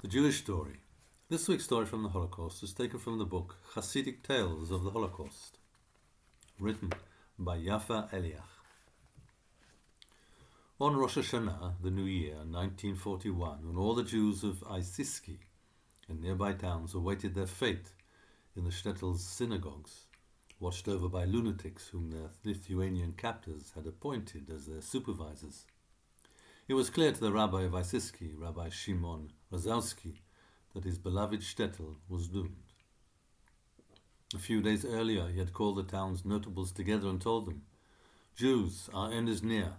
The Jewish Story. This week's story from the Holocaust is taken from the book Hasidic Tales of the Holocaust, written by Yafa Eliach. On Rosh Hashanah, the new year, 1941, when all the Jews of Isiski and nearby towns awaited their fate in the shtetl's synagogues, watched over by lunatics whom their Lithuanian captors had appointed as their supervisors, it was clear to the rabbi of Isiski, Rabbi Shimon Razowski, that his beloved shtetl was doomed. A few days earlier, he had called the town's notables together and told them, "Jews, our end is near.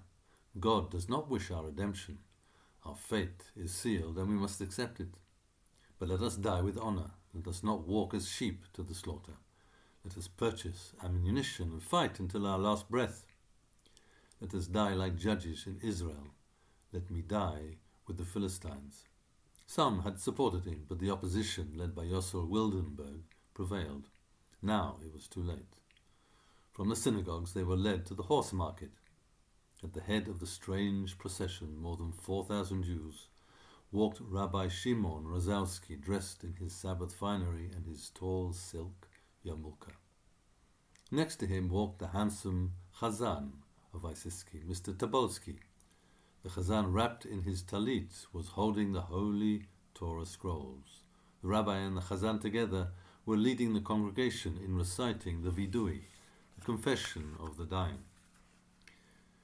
God does not wish our redemption. Our fate is sealed, and we must accept it. But let us die with honor. Let us not walk as sheep to the slaughter. Let us purchase ammunition and fight until our last breath. Let us die like judges in Israel. Let me die with the Philistines." Some had supported him, but the opposition, led by Yossel Wildenberg, prevailed. Now it was too late. From the synagogues they were led to the horse market. At the head of the strange procession, more than 4,000 Jews, walked Rabbi Shimon Razowski, dressed in his Sabbath finery and his tall silk yarmulke. Next to him walked the handsome Chazan of Isiski, Mr. Tobolsky. The Chazan, wrapped in his talit, was holding the holy Torah scrolls. The rabbi and the Chazan together were leading the congregation in reciting the vidui, the confession of the dying.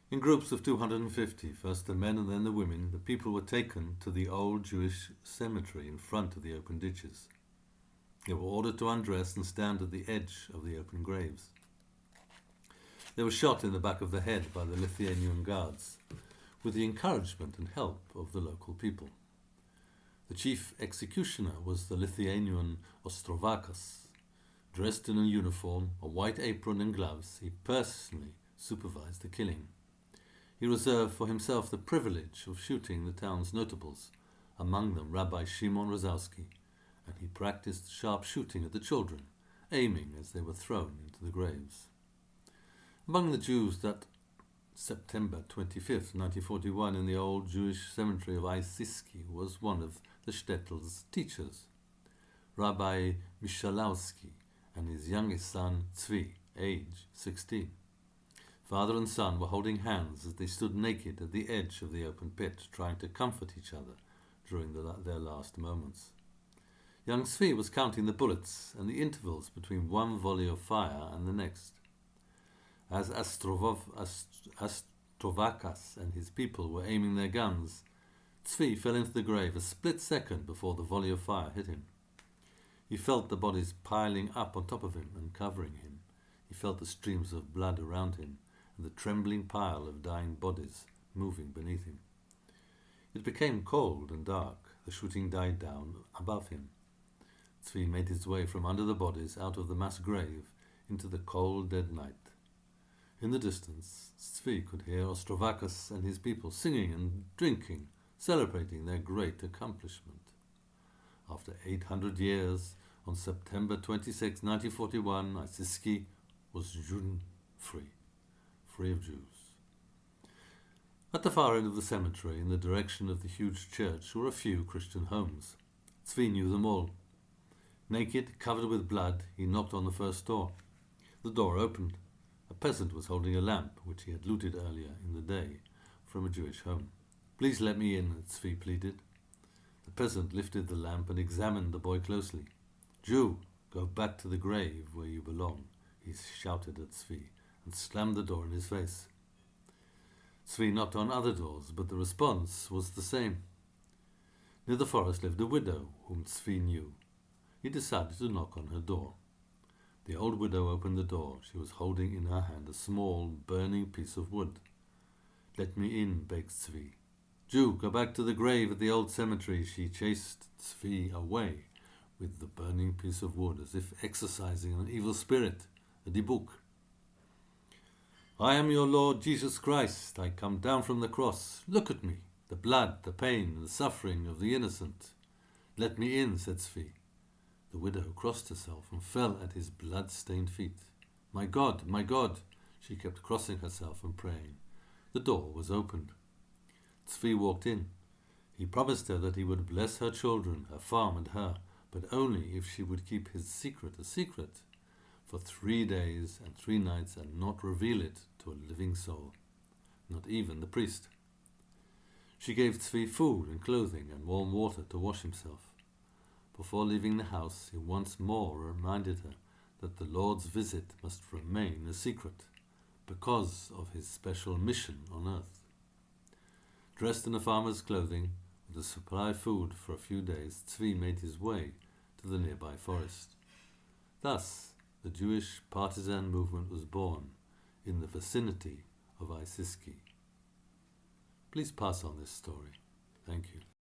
In groups of 250, first the men and then the women, the people were taken to the old Jewish cemetery in front of the open ditches. They were ordered to undress and stand at the edge of the open graves. They were shot in the back of the head by the Lithuanian guards, with the encouragement and help of the local people. The chief executioner was the Lithuanian Ostrovakas. Dressed in a uniform, a white apron and gloves, he personally supervised the killing. He reserved for himself the privilege of shooting the town's notables, among them Rabbi Shimon Razowski, and he practiced sharp shooting at the children, aiming as they were thrown into the graves. Among the Jews that September 25th, 1941, in the old Jewish cemetery of Isiski was one of the shtetl's teachers, Rabbi Mishalowski, and his youngest son, Tzvi, age 16. Father and son were holding hands as they stood naked at the edge of the open pit, trying to comfort each other during their last moments. Young Tzvi was counting the bullets and the intervals between one volley of fire and the next. As Astrovakas and his people were aiming their guns, Tzvi fell into the grave a split second before the volley of fire hit him. He felt the bodies piling up on top of him and covering him. He felt the streams of blood around him and the trembling pile of dying bodies moving beneath him. It became cold and dark. The shooting died down above him. Tzvi made his way from under the bodies out of the mass grave into the cold, dead night. In the distance, Tzvi could hear Ostrovakas and his people singing and drinking, celebrating their great accomplishment. After 800 years, on September 26, 1941, Isiski was free of Jews. At the far end of the cemetery, in the direction of the huge church, were a few Christian homes. Tzvi knew them all. Naked, covered with blood, he knocked on the first door. The door opened. A peasant was holding a lamp, which he had looted earlier in the day from a Jewish home. "Please let me in," Tzvi pleaded. The peasant lifted the lamp and examined the boy closely. "Jew, go back to the grave where you belong," he shouted at Tzvi, and slammed the door in his face. Tzvi knocked on other doors, but the response was the same. Near the forest lived a widow whom Tzvi knew. He decided to knock on her door. The old widow opened the door. She was holding in her hand a small, burning piece of wood. "Let me in," begged Tzvi. "Jew, go back to the grave at the old cemetery." She chased Tzvi away with the burning piece of wood, as if exorcising an evil spirit, a dibuk. "I am your Lord Jesus Christ. I come down from the cross. Look at me, the blood, the pain, the suffering of the innocent." "Let me in," said Tzvi. The widow crossed herself and fell at his blood-stained feet. My God," she kept crossing herself and praying. The door was opened. Tzvi walked in. He promised her that he would bless her children, her farm, and her, but only if she would keep his secret a secret for 3 days and 3 nights and not reveal it to a living soul, not even the priest. She gave Tzvi food and clothing and warm water to wash himself. Before leaving the house, he once more reminded her that the Lord's visit must remain a secret because of his special mission on earth. Dressed in a farmer's clothing, with a supply of food for a few days, Tzvi made his way to the nearby forest. Thus, the Jewish partisan movement was born in the vicinity of Isiski. Please pass on this story. Thank you.